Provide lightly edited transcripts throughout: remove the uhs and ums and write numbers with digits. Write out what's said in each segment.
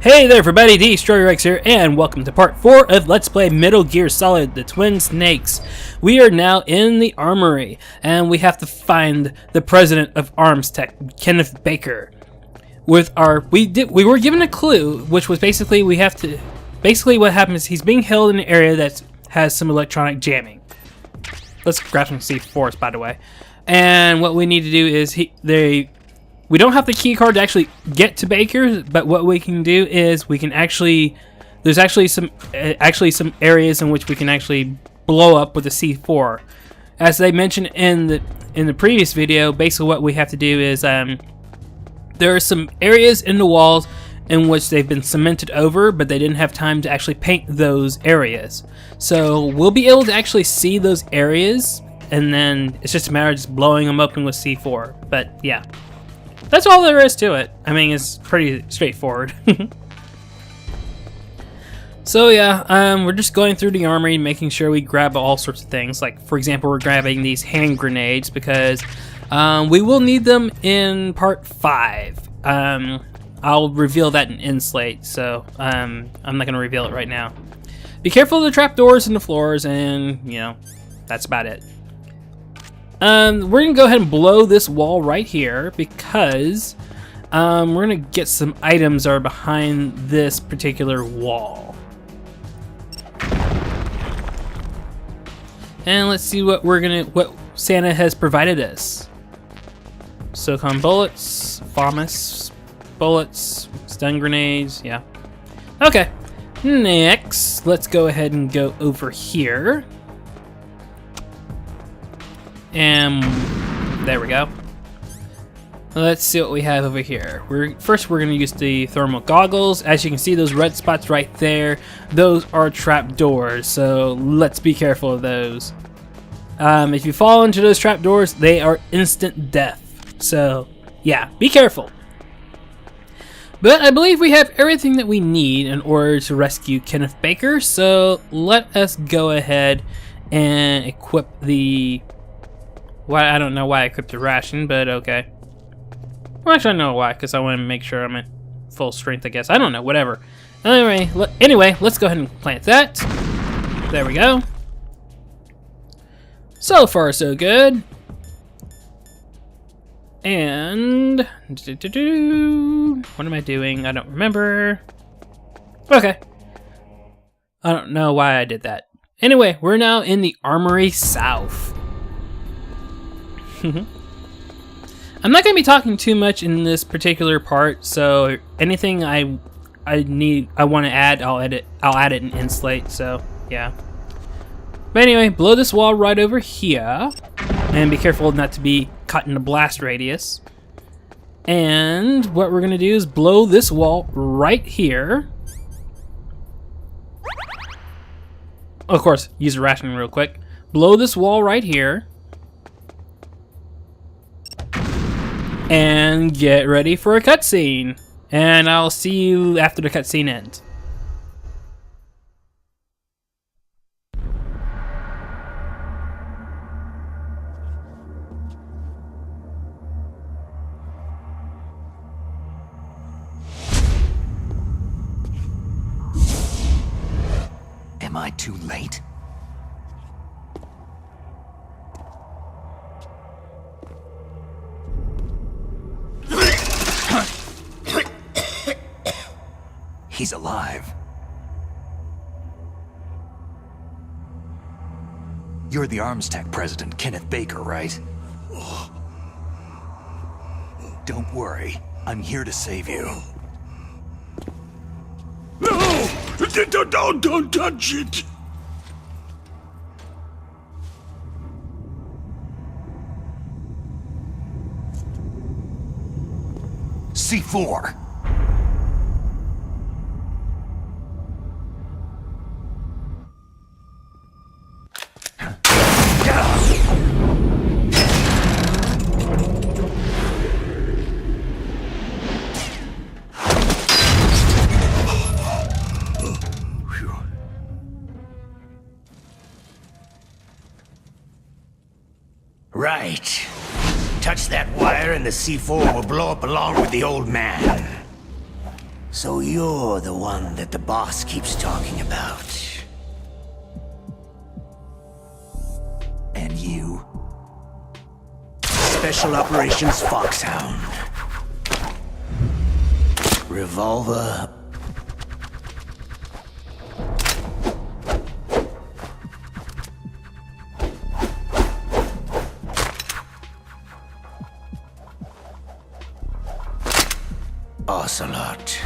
Hey there everybody, Destroyer here, and welcome to part 4 of Let's Play Metal Gear Solid, The Twin Snakes. We are now in the Armory, and we have to find the President of ArmsTech, Kenneth Baker. We were given a clue, which was basically what happens is he's being held in an area that has some electronic jamming. Let's grab some C4s, by the way. And what we need to do is we don't have the key card to actually get to Baker, but what we can do is there's actually some areas in which we can actually blow up with a C4. As they mentioned in the previous video, basically what we have to do is there are some areas in the walls in which they've been cemented over, but they didn't have time to actually paint those areas. So we'll be able to actually see those areas, and then it's just a matter of just blowing them open with C4. But yeah. That's all there is to it. I mean, it's pretty straightforward. So yeah, we're just going through the armory, making sure we grab all sorts of things. Like, for example, we're grabbing these hand grenades because we will need them in part 5. I'll reveal that in Inslate, so I'm not going to reveal it right now. Be careful of the trapdoors and the floors, and, you know, that's about it. We're going to go ahead and blow this wall right here because we're going to get some items that are behind this particular wall. And let's see what what Santa has provided us. Silicon bullets, FAMAS bullets, stun grenades, yeah. Okay, next, let's go ahead and go over here. And there we go. Let's see what we have over here. First we're going to use the thermal goggles. As you can see, those red spots right there, those are trap doors, so let's be careful of those. If you fall into those trap doors, they are instant death. So yeah, be careful. But I believe we have everything that we need in order to rescue Kenneth Baker, so let us go ahead and equip the... Well, I don't know why I equipped the ration, but okay. Well, actually, I know why, because I want to make sure I'm at full strength, I guess. I don't know, whatever. Anyway, let's go ahead and plant that. There we go. So far, so good. And... what am I doing? I don't remember. Okay. I don't know why I did that. Anyway, we're now in the Armory South. I'm not going to be talking too much in this particular part, so anything I want to add, I'll add it in Inslate, so yeah. But anyway, blow this wall right over here, and be careful not to be caught in the blast radius. And what we're going to do is blow this wall right here. Of course, use a ration real quick. Blow this wall right here. And get ready for a cutscene. And I'll see you after the cutscene ends. Am I too late? He's alive. You're the ArmsTech President, Kenneth Baker, right? Don't worry, I'm here to save you. No! Don't touch it! C4. Right. Touch that wire and the C4 will blow up along with the old man. So you're the one that the boss keeps talking about. And you? Special Operations Foxhound. Revolver... Ocelot.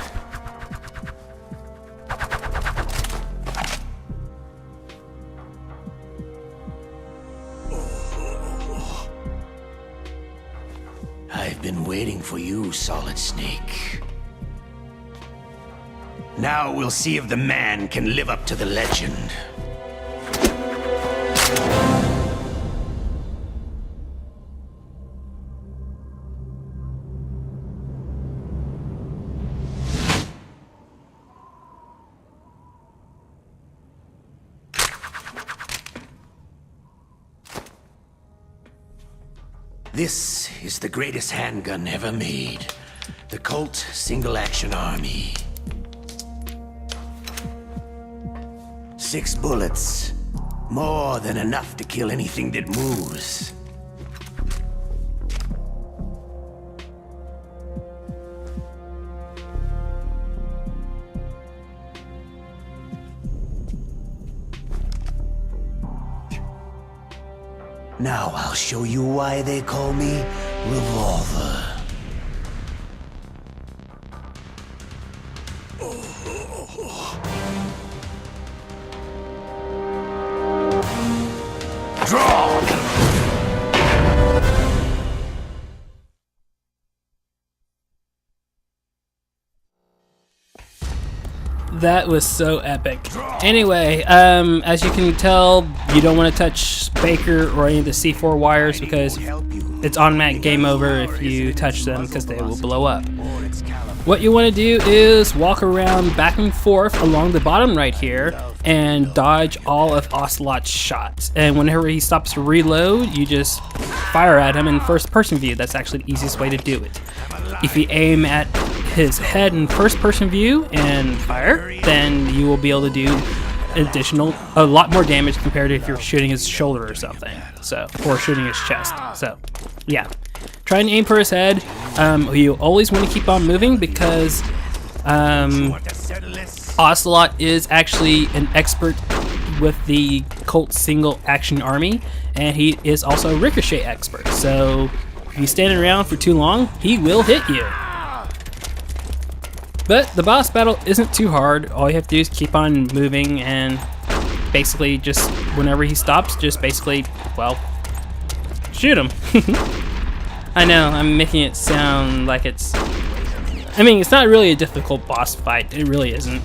I've been waiting for you, Solid Snake. Now we'll see if the man can live up to the legend. This is the greatest handgun ever made. The Colt Single-Action Army. 6 bullets. More than enough to kill anything that moves. Now I'll show you why they call me Revolver. Draw! That was so epic. Anyway, as you can tell, you don't want to touch Baker or any of the C4 wires because it's automatic game over if you touch them because they will blow up. What you want to do is walk around back and forth along the bottom right here and dodge all of Ocelot's shots. And whenever he stops to reload, you just fire at him in first person view. That's actually the easiest way to do it. If you aim at his head in first person view and fire, then you will be able to do a lot more damage compared to if you're shooting his shoulder or something, or shooting his chest. So yeah, try and aim for his head. You always want to keep on moving because Ocelot is actually an expert with the Colt Single Action Army, and he is also a ricochet expert, so if you stand around for too long, he will hit you. But the boss battle isn't too hard. All you have to do is keep on moving and basically just whenever he stops, just basically, well, shoot him. I know, I'm making it sound like it's... I mean, it's not really a difficult boss fight. It really isn't.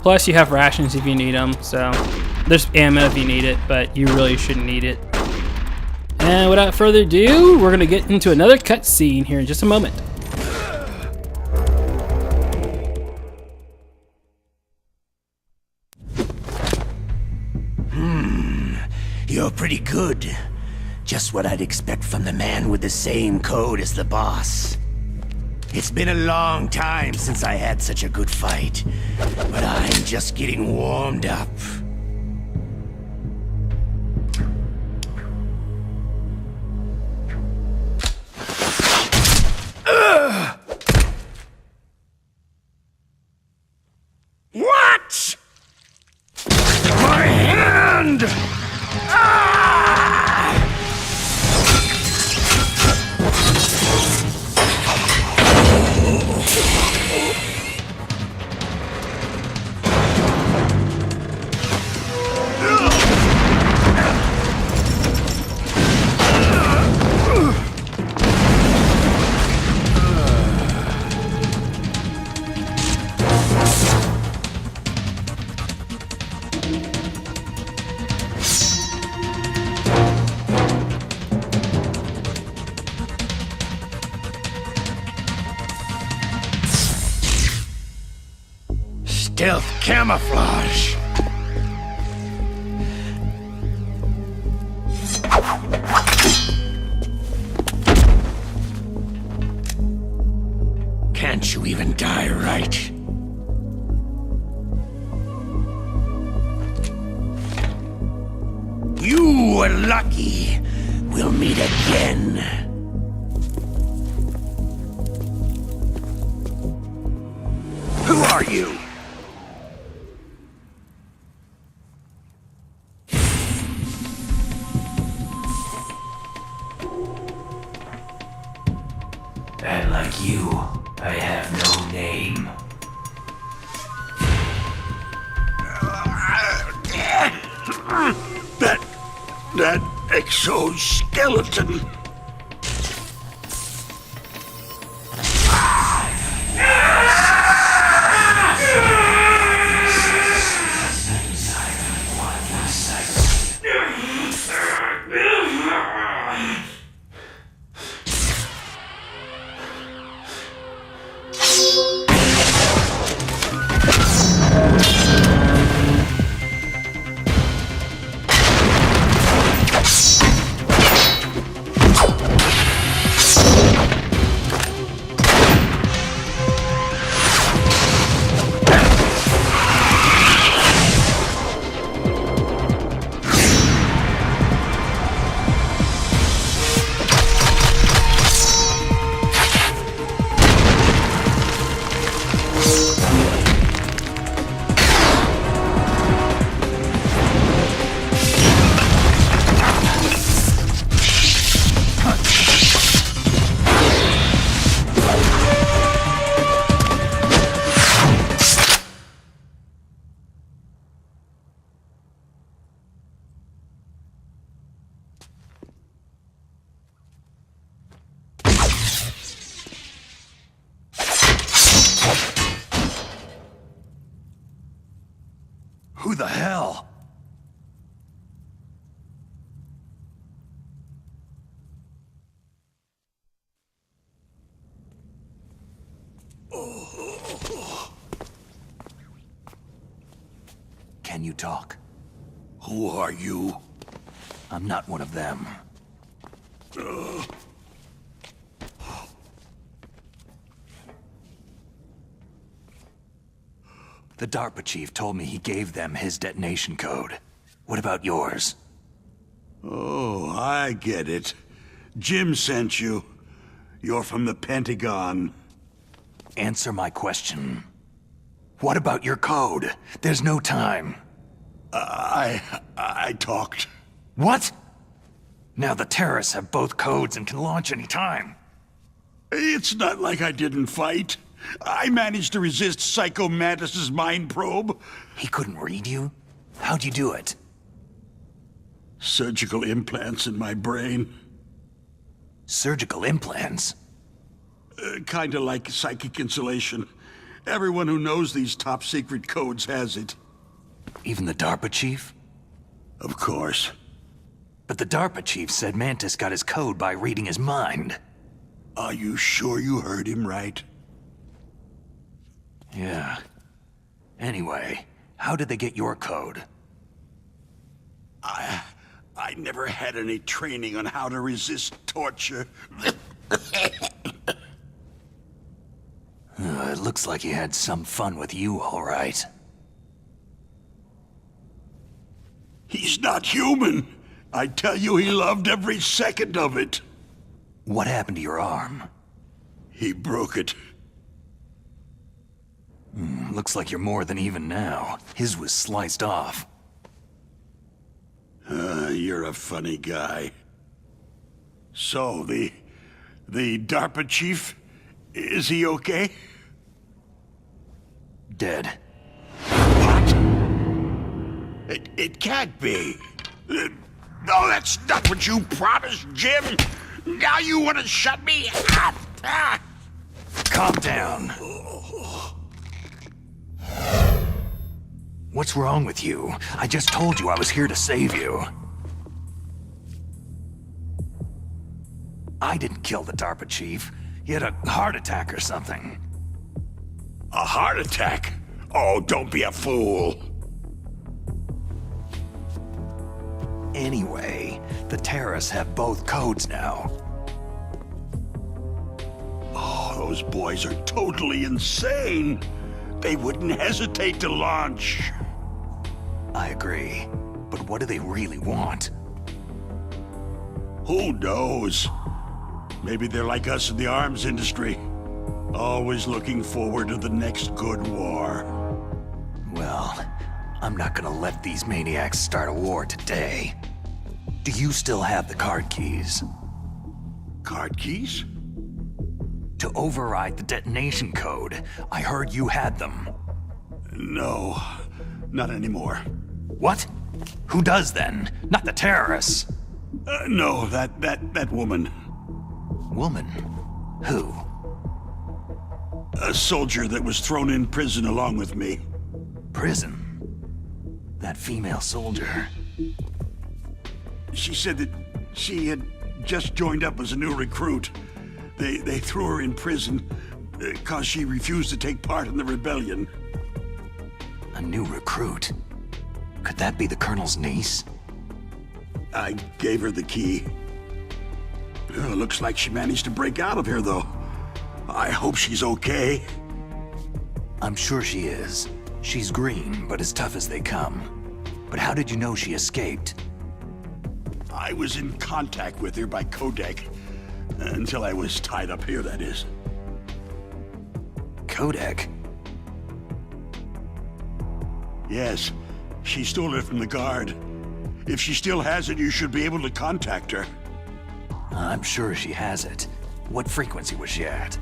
Plus, you have rations if you need them, so there's ammo if you need it, but you really shouldn't need it. And without further ado, we're going to get into another cutscene here in just a moment. You're pretty good. Just what I'd expect from the man with the same code as the boss. It's been a long time since I had such a good fight, but I'm just getting warmed up. What? My hand! Stealth camouflage. Can't you even die right? You were lucky. We'll meet again. Who are you? And like you, I have no name. That exoskeleton. Who the hell? Can you talk? Who are you? I'm not one of them. The DARPA chief told me he gave them his detonation code. What about yours? Oh, I get it. Jim sent you. You're from the Pentagon. Answer my question. What about your code? There's no time. I talked. What? Now the terrorists have both codes and can launch any time. It's not like I didn't fight. I managed to resist Psycho Mantis's mind probe. He couldn't read you? How'd you do it? Surgical implants in my brain. Surgical implants? Kinda like psychic insulation. Everyone who knows these top-secret codes has it. Even the DARPA chief? Of course. But the DARPA chief said Mantis got his code by reading his mind. Are you sure you heard him right? Yeah. Anyway, how did they get your code? I never had any training on how to resist torture. It looks like he had some fun with you, all right. He's not human. I tell you, he loved every second of it. What happened to your arm? He broke it. Looks like you're more than even now. His was sliced off. You're a funny guy. So, the DARPA chief, is he okay? Dead. What? It can't be. No, that's not what you promised, Jim. Now you want to shut me up? Calm down. What's wrong with you? I just told you I was here to save you. I didn't kill the DARPA chief. He had a heart attack or something. A heart attack? Oh, don't be a fool. Anyway, the terrorists have both codes now. Oh, Those boys are totally insane. They wouldn't hesitate to launch. I agree. But what do they really want? Who knows? Maybe they're like us in the arms industry. Always looking forward to the next good war. Well, I'm not gonna let these maniacs start a war today. Do you still have the card keys? Card keys? To override the detonation code. I heard you had them. No, not anymore. What? Who does then? Not the terrorists. No, that woman. Woman? Who? A soldier that was thrown in prison along with me. Prison? That female soldier. She said that she had just joined up as a new recruit. They threw her in prison because she refused to take part in the rebellion. A new recruit? Could that be the Colonel's niece? I gave her the key. Looks like she managed to break out of here, though. I hope she's okay. I'm sure she is. She's green, but as tough as they come. But how did you know she escaped? I was in contact with her by codec. Until I was tied up here, that is. Codec? Yes, she stole it from the guard. If she still has it, you should be able to contact her. I'm sure she has it. What frequency was she at?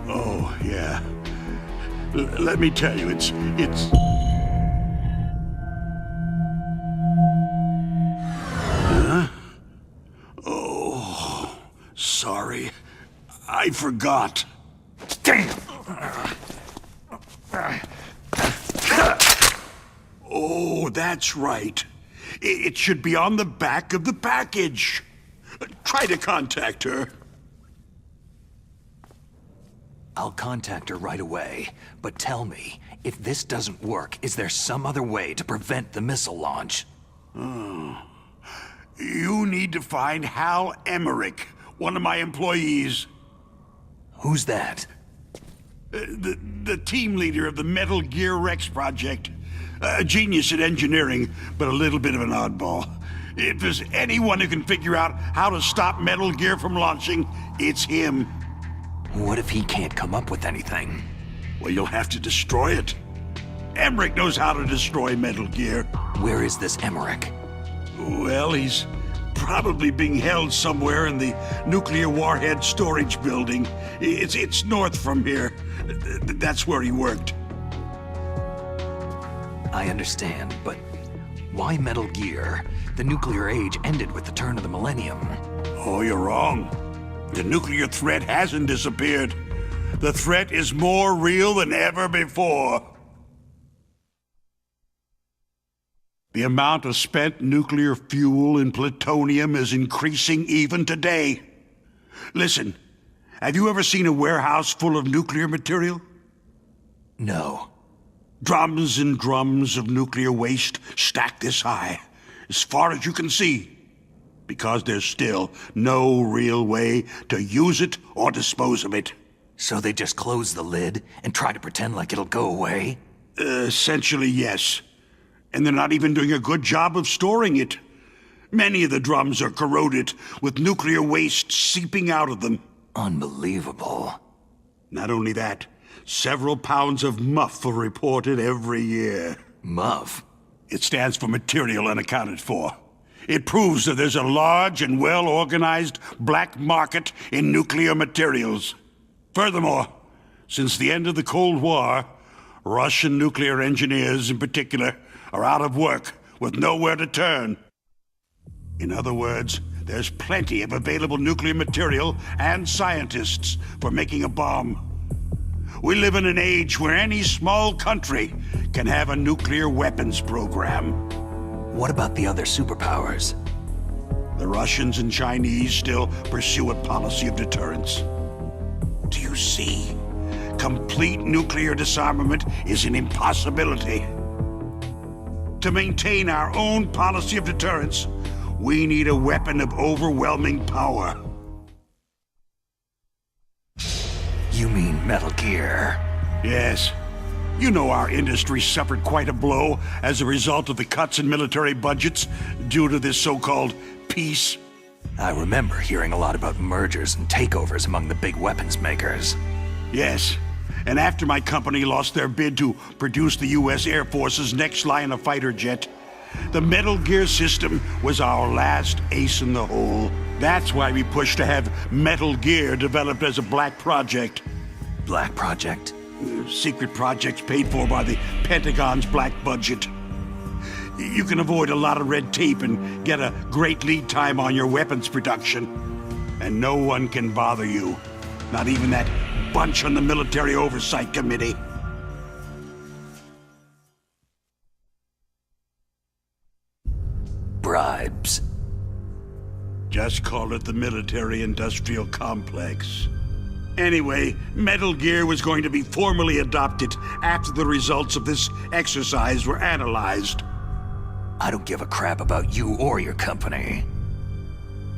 Oh, yeah. Let me tell you, it's... Huh? Oh, sorry. I forgot. Damn! Oh, that's right. It should be on the back of the package. Try to contact her. I'll contact her right away, but tell me, if this doesn't work, is there some other way to prevent the missile launch? You need to find Hal Emmerich, one of my employees. Who's that? The team leader of the Metal Gear Rex project. A genius at engineering, but a little bit of an oddball. If there's anyone who can figure out how to stop Metal Gear from launching, it's him. What if he can't come up with anything? Well, you'll have to destroy it. Emmerich knows how to destroy Metal Gear. Where is this Emmerich? Well, he's probably being held somewhere in the nuclear warhead storage building. It's north from here. That's where he worked. I understand, but why Metal Gear? The nuclear age ended with the turn of the millennium. Oh, you're wrong. The nuclear threat hasn't disappeared. The threat is more real than ever before. The amount of spent nuclear fuel and plutonium is increasing even today. Listen, have you ever seen a warehouse full of nuclear material? No. Drums and drums of nuclear waste stacked this high, as far as you can see, because there's still no real way to use it or dispose of it. So they just close the lid and try to pretend like it'll go away? Essentially, yes. And they're not even doing a good job of storing it. Many of the drums are corroded, with nuclear waste seeping out of them. Unbelievable. Not only that, several pounds of MUF are reported every year. MUF? It stands for material unaccounted for. It proves that there's a large and well-organized black market in nuclear materials. Furthermore, since the end of the Cold War, Russian nuclear engineers in particular are out of work with nowhere to turn. In other words, there's plenty of available nuclear material and scientists for making a bomb. We live in an age where any small country can have a nuclear weapons program. What about the other superpowers? The Russians and Chinese still pursue a policy of deterrence. Do you see? Complete nuclear disarmament is an impossibility. To maintain our own policy of deterrence, we need a weapon of overwhelming power. You mean Metal Gear? Yes. You know our industry suffered quite a blow as a result of the cuts in military budgets due to this so-called peace. I remember hearing a lot about mergers and takeovers among the big weapons makers. Yes. And after my company lost their bid to produce the U.S. Air Force's next line of fighter jet, the Metal Gear system was our last ace in the hole. That's why we pushed to have Metal Gear developed as a black project. Black Project? Secret projects paid for by the Pentagon's black budget. You can avoid a lot of red tape and get a great lead time on your weapons production. And no one can bother you. Not even that bunch on the Military Oversight Committee. Bribes. Just call it the military-industrial complex. Anyway, Metal Gear was going to be formally adopted after the results of this exercise were analyzed. I don't give a crap about you or your company.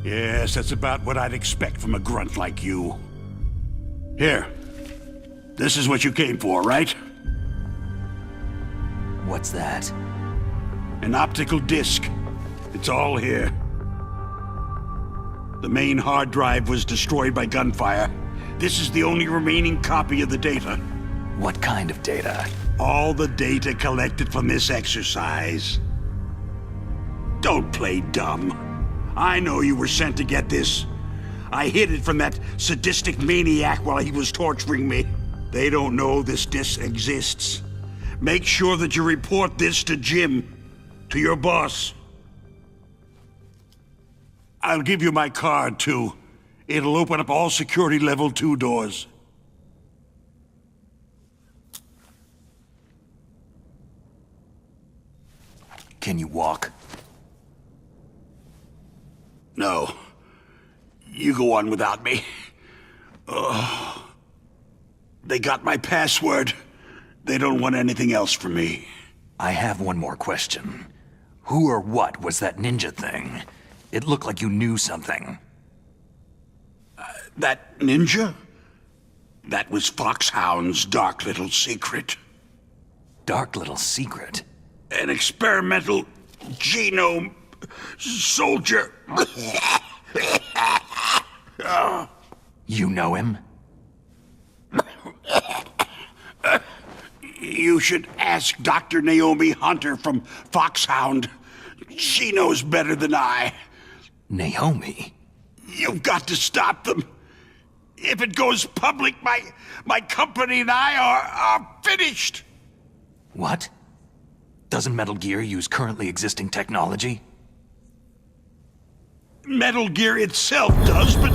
Yes, that's about what I'd expect from a grunt like you. Here. This is what you came for, right? What's that? An optical disc. It's all here. The main hard drive was destroyed by gunfire. This is the only remaining copy of the data. What kind of data? All the data collected from this exercise. Don't play dumb. I know you were sent to get this. I hid it from that sadistic maniac while he was torturing me. They don't know this disc exists. Make sure that you report this to Jim, to your boss. I'll give you my card, too. It'll open up all security level 2 doors. Can you walk? No. You go on without me. They got my password. They don't want anything else from me. I have one more question. Who or what was that ninja thing? It looked like you knew something. That ninja? That was Foxhound's dark little secret. Dark little secret? An experimental genome soldier. You know him? You should ask Dr. Naomi Hunter from Foxhound. She knows better than I. Naomi? You've got to stop them. If it goes public, my company and I are finished. What? Doesn't Metal Gear use currently existing technology? Metal Gear itself does, but...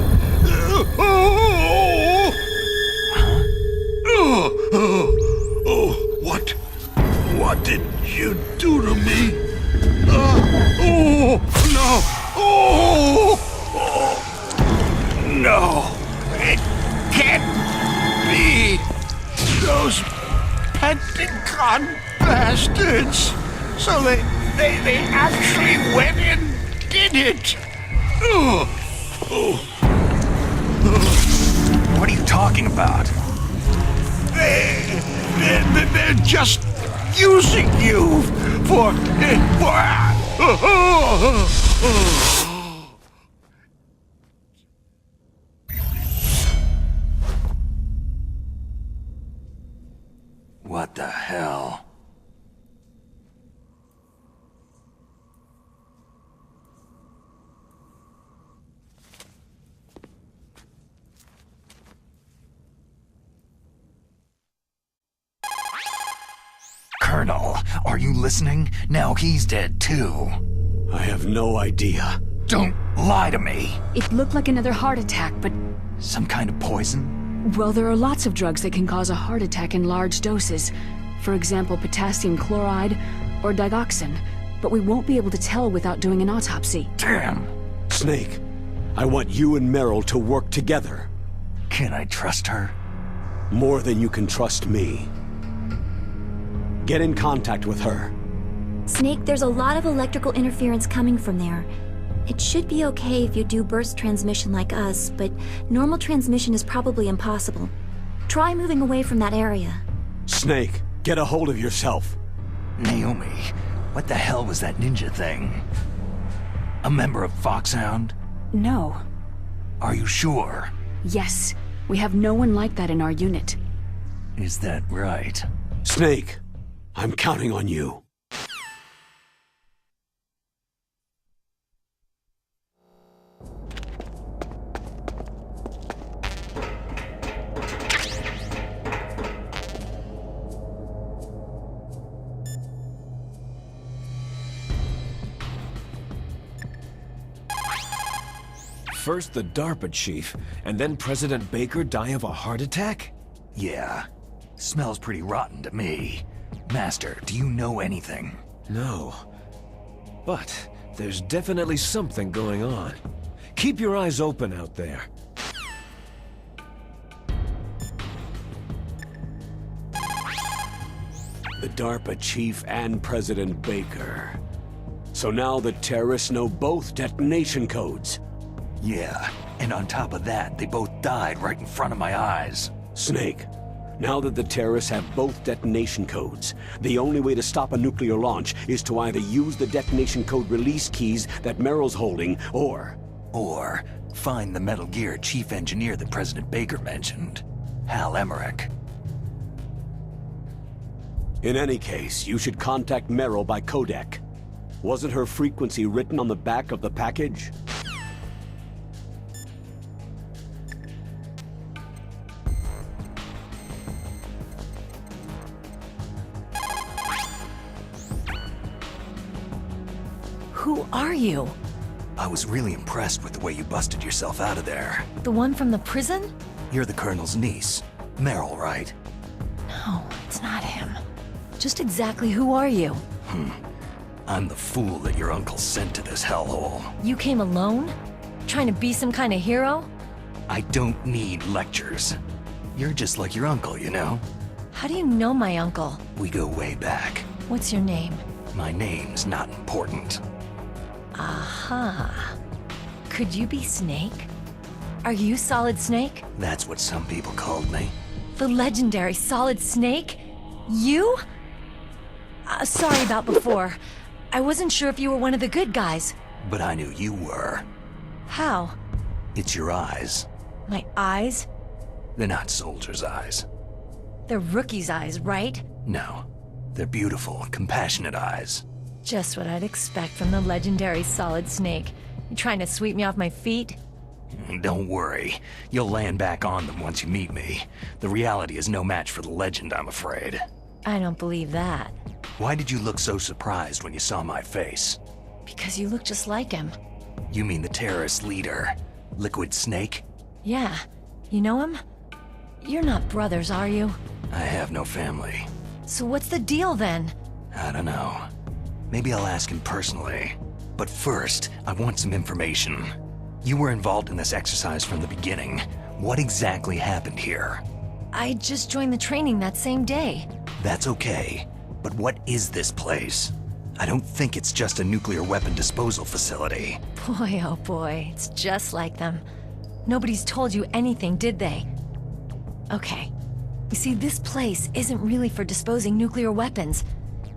What did you do to me? No, it can't be. Those Pentagon bastards. So they actually went and did it. What are you talking about? They're just using you for. What the hell? Colonel, are you listening? Now he's dead too. I have no idea. Don't lie to me. It looked like another heart attack, but... Some kind of poison? Well, there are lots of drugs that can cause a heart attack in large doses. For example, potassium chloride or digoxin. But we won't be able to tell without doing an autopsy. Damn. Snake, I want you and Meryl to work together. Can I trust her? More than you can trust me. Get in contact with her. Snake, there's a lot of electrical interference coming from there. It should be okay if you do burst transmission like us, but normal transmission is probably impossible. Try moving away from that area. Snake, get a hold of yourself. Naomi, what the hell was that ninja thing? A member of Foxhound? No. Are you sure? Yes. We have no one like that in our unit. Is that right? Snake, I'm counting on you. First the DARPA chief, and then President Baker die of a heart attack? Yeah. Smells pretty rotten to me. Master, do you know anything? No. But there's definitely something going on. Keep your eyes open out there. The DARPA chief and President Baker. So now the terrorists know both detonation codes. Yeah, and on top of that, they both died right in front of my eyes. Snake, now that the terrorists have both detonation codes, the only way to stop a nuclear launch is to either use the detonation code release keys that Meryl's holding, or find the Metal Gear chief engineer that President Baker mentioned, Hal Emmerich. In any case, you should contact Meryl by codec. Wasn't her frequency written on the back of the package? Who are you? I was really impressed with the way you busted yourself out of there. The one from the prison? You're the Colonel's niece. Meryl, right? No, it's not him. Just exactly who are you? I'm the fool that your uncle sent to this hellhole. You came alone? Trying to be some kind of hero? I don't need lectures. You're just like your uncle, you know? How do you know my uncle? We go way back. What's your name? My name's not important. Aha. Could you be Snake? Are you Solid Snake? That's what some people called me. The legendary Solid Snake? You? Sorry about before. I wasn't sure if you were one of the good guys. But I knew you were. How? It's your eyes. My eyes? They're not soldiers' eyes. They're rookie's eyes, right? No. They're beautiful, compassionate eyes. Just what I'd expect from the legendary Solid Snake. You trying to sweep me off my feet? Don't worry. You'll land back on them once you meet me. The reality is no match for the legend, I'm afraid. I don't believe that. Why did you look so surprised when you saw my face? Because you look just like him. You mean the terrorist leader, Liquid Snake? Yeah. You know him? You're not brothers, are you? I have no family. So what's the deal then? I don't know. Maybe I'll ask him personally. But first, I want some information. You were involved in this exercise from the beginning. What exactly happened here? I just joined the training that same day. That's okay. But what is this place? I don't think it's just a nuclear weapon disposal facility. Boy, oh boy, it's just like them. Nobody's told you anything, did they? Okay. You see, this place isn't really for disposing nuclear weapons.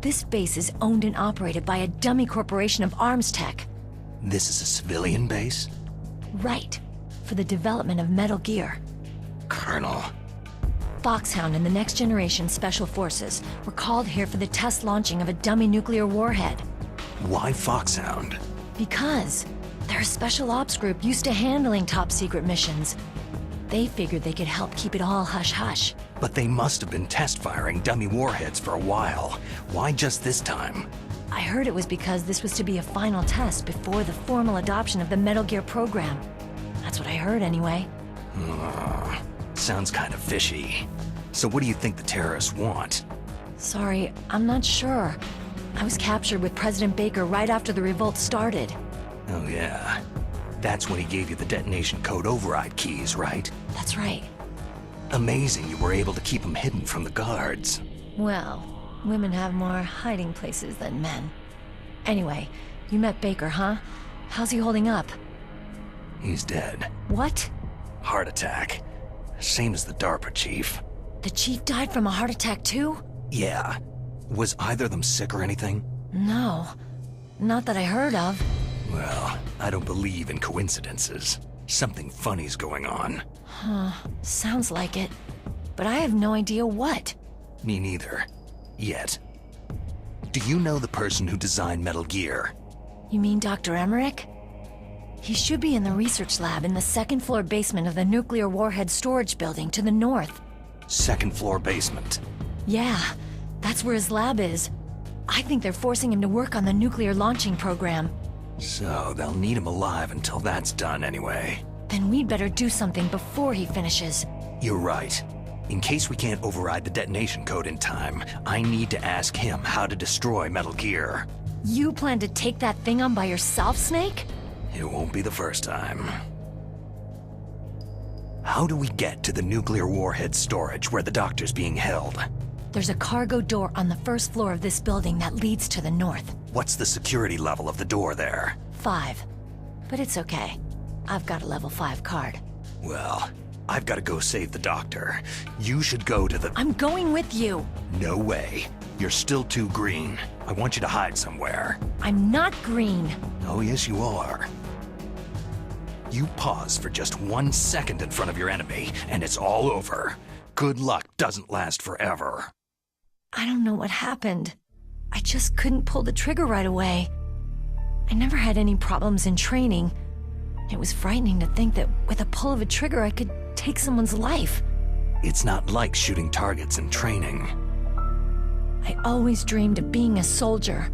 This base is owned and operated by a dummy corporation of ArmsTech. This is a civilian base? Right. For the development of Metal Gear. Colonel. Foxhound and the Next Generation Special Forces were called here for the test launching of a dummy nuclear warhead. Why Foxhound? Because they're a special ops group used to handling top-secret missions. They figured they could help keep it all hush-hush. But they must have been test-firing dummy warheads for a while. Why just this time? I heard it was because this was to be a final test before the formal adoption of the Metal Gear program. That's what I heard anyway. Sounds kind of fishy. So what do you think the terrorists want? Sorry, I'm not sure. I was captured with President Baker right after the revolt started. Oh yeah. That's when he gave you the detonation code override keys, right? That's right. Amazing you were able to keep them hidden from the guards. Well, women have more hiding places than men. Anyway, you met Baker, huh? How's he holding up? He's dead. What? Heart attack. Same as the DARPA chief. The chief died from a heart attack too? Yeah. Was either of them sick or anything? No. Not that I heard of. Well, I don't believe in coincidences. Something funny's going on. Huh. Sounds like it. But I have no idea what. Me neither. Yet. Do you know the person who designed Metal Gear? You mean Dr. Emmerich? He should be in the research lab in the second floor basement of the nuclear warhead storage building to the north. Second floor basement. Yeah, that's where his lab is. I think they're forcing him to work on the nuclear launching program. So they'll need him alive until that's done anyway. Then we'd better do something before he finishes. You're right. In case we can't override the detonation code in time, I need to ask him how to destroy Metal Gear. You plan to take that thing on by yourself, Snake? It won't be the first time. How do we get to the nuclear warhead storage where the doctor's being held? There's a cargo door on the first floor of this building that leads to the north. What's the security level of the door there? 5. But it's okay. I've got a level 5 card. Well, I've got to go save the doctor. You should go to the... I'm going with you. No way. You're still too green. I want you to hide somewhere. I'm not green. Oh, yes, you are. You pause for just 1 second in front of your enemy, and it's all over. Good luck doesn't last forever. I don't know what happened. I just couldn't pull the trigger right away. I never had any problems in training. It was frightening to think that with a pull of a trigger I could take someone's life. It's not like shooting targets in training. I always dreamed of being a soldier.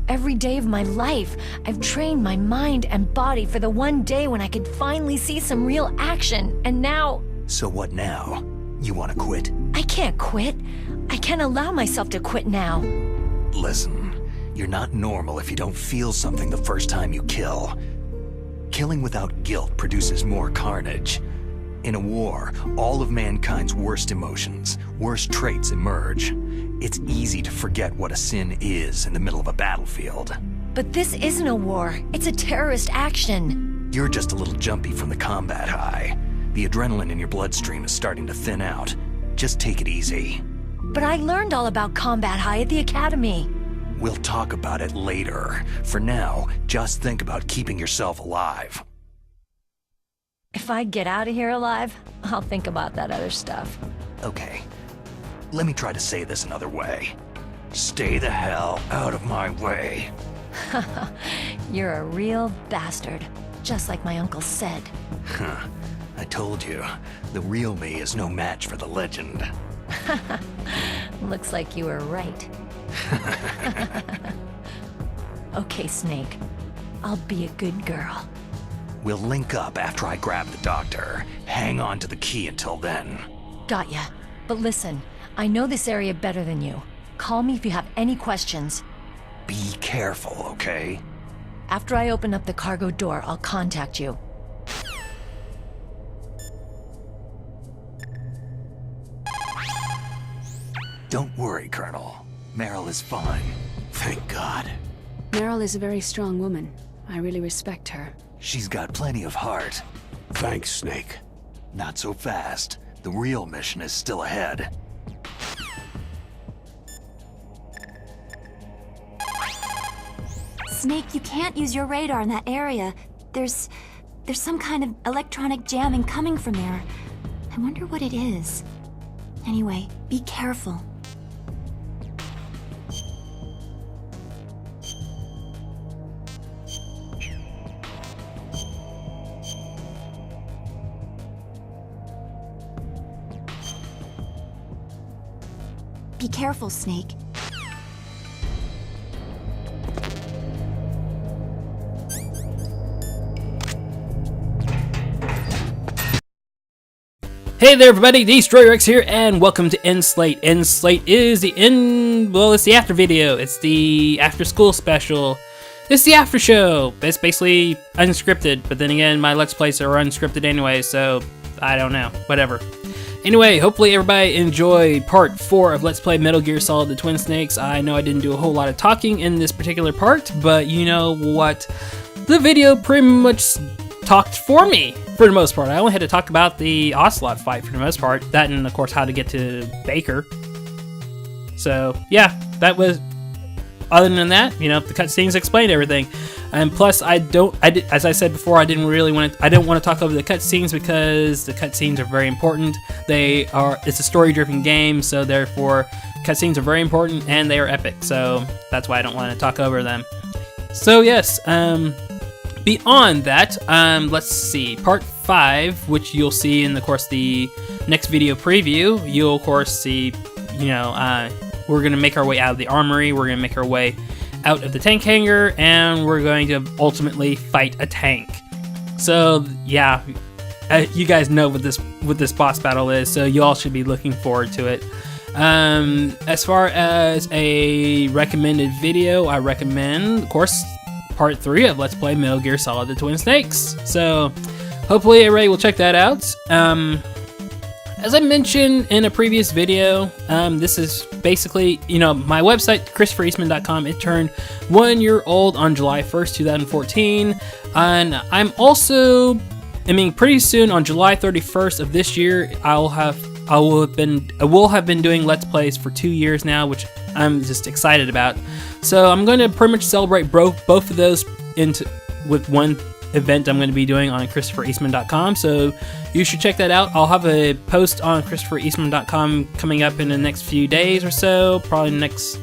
Every day of my life, I've trained my mind and body for the one day when I could finally see some real action, and now... So what now? You want to quit? I can't quit. I can't allow myself to quit now. Listen, you're not normal if you don't feel something the first time you kill. Killing without guilt produces more carnage. In a war, all of mankind's worst emotions, worst traits emerge. It's easy to forget what a sin is in the middle of a battlefield. But this isn't a war. It's a terrorist action. You're just a little jumpy from the combat high. The adrenaline in your bloodstream is starting to thin out. Just take it easy. But I learned all about combat high at the academy. We'll talk about it later. For now, just think about keeping yourself alive. If I get out of here alive, I'll think about that other stuff. Okay. Let me try to say this another way. Stay the hell out of my way. You're a real bastard, just like my uncle said. Huh. I told you, the real me is no match for the legend. Looks like you were right. Okay, Snake. I'll be a good girl. We'll link up after I grab the doctor. Hang on to the key until then. Got ya. But listen, I know this area better than you. Call me if you have any questions. Be careful, okay? After I open up the cargo door, I'll contact you. Don't worry, Colonel. Meryl is fine. Thank God. Meryl is a very strong woman. I really respect her. She's got plenty of heart. Thanks, Snake. Not so fast. The real mission is still ahead. Snake, you can't use your radar in that area. There's some kind of electronic jamming coming from there. I wonder what it is. Anyway, be careful. Be careful, Snake. Hey there everybody, Destroyer X here, and welcome to End Slate. End Slate is the it's the after video. It's the after school special. It's the after show. It's basically unscripted, but then again, my Let's Plays are unscripted anyway, so I don't know, whatever. Anyway, hopefully everybody enjoyed part 4 of Let's Play Metal Gear Solid the Twin Snakes. I know I didn't do a whole lot of talking in this particular part, but you know what? The video pretty much talked for me for the most part. I only had to talk about the Ocelot fight for the most part. That and of course how to get to Baker. So yeah, that was. Other than that, the cutscenes explained everything, and plus as I said before, I didn't want to talk over the cutscenes because the cutscenes are very important. It's a story-driven game, so therefore cutscenes are very important and they are epic. So that's why I don't want to talk over them. So yes, beyond that, let's see, part 5, which you'll see in the next video preview. You'll of course see, we're going to make our way out of the armory, we're going to make our way out of the tank hangar, and we're going to ultimately fight a tank. So yeah, you guys know what this boss battle is, so you all should be looking forward to it. As far as a recommended video, I recommend, of course, part 3 of Let's Play Metal Gear Solid The Twin Snakes. So hopefully everybody will check that out. As I mentioned in a previous video, this is basically, my website, ChristopherEastman.com. It turned 1 year old on July 1st, 2014. And I'm also, pretty soon on July 31st of this year, I will have been doing Let's Plays for 2 years now, which I'm just excited about. So I'm going to pretty much celebrate both of those with one event I'm going to be doing on ChristopherEastman.com, so you should check that out. I'll have a post on ChristopherEastman.com coming up in the next few days or so, probably next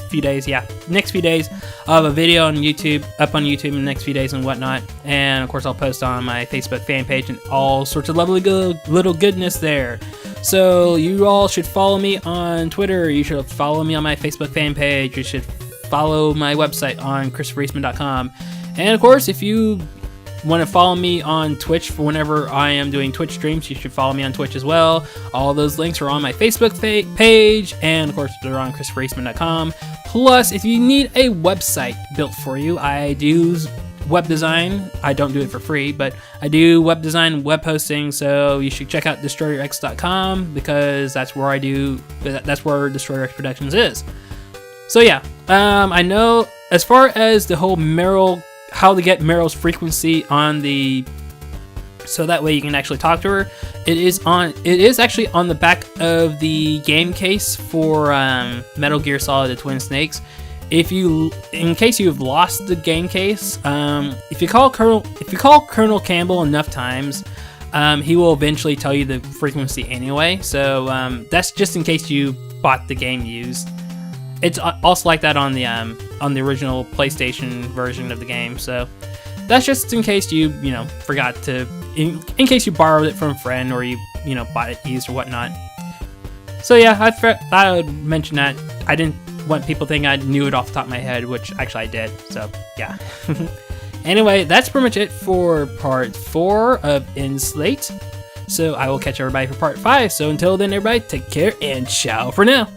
few days. I'll have a video on YouTube, up on YouTube in the next few days and whatnot, and of course I'll post on my Facebook fan page and all sorts of lovely little goodness there. So you all should follow me on Twitter, you should follow me on my Facebook fan page, you should follow my website on ChristopherEastman.com, and of course if you want to follow me on Twitch for whenever I am doing Twitch streams, you should follow me on Twitch as well. All those links are on my Facebook page, and of course they're on ChristopherEastman.com. Plus, if you need a website built for you, I do web design. I don't do it for free, but I do web design, web hosting, so you should check out DestroyerX.com because that's where Destroyer X Productions is. So yeah, I know as far as the whole Meryl, how to get Meryl's frequency on so that way you can actually talk to her. It is actually on the back of the game case for Metal Gear Solid: The Twin Snakes. In case you've lost the game case, if you call Colonel Campbell enough times, he will eventually tell you the frequency anyway. So that's just in case you bought the game used. It's also like that on the original PlayStation version of the game, so that's just in case you forgot to, in case you borrowed it from a friend or you bought it used or whatnot. So yeah, I thought I would mention that. I didn't want people to think I knew it off the top of my head, which actually I did. So yeah. Anyway, that's pretty much it for part 4 of Enslate. So I will catch everybody for part 5. So until then, everybody, take care and ciao for now.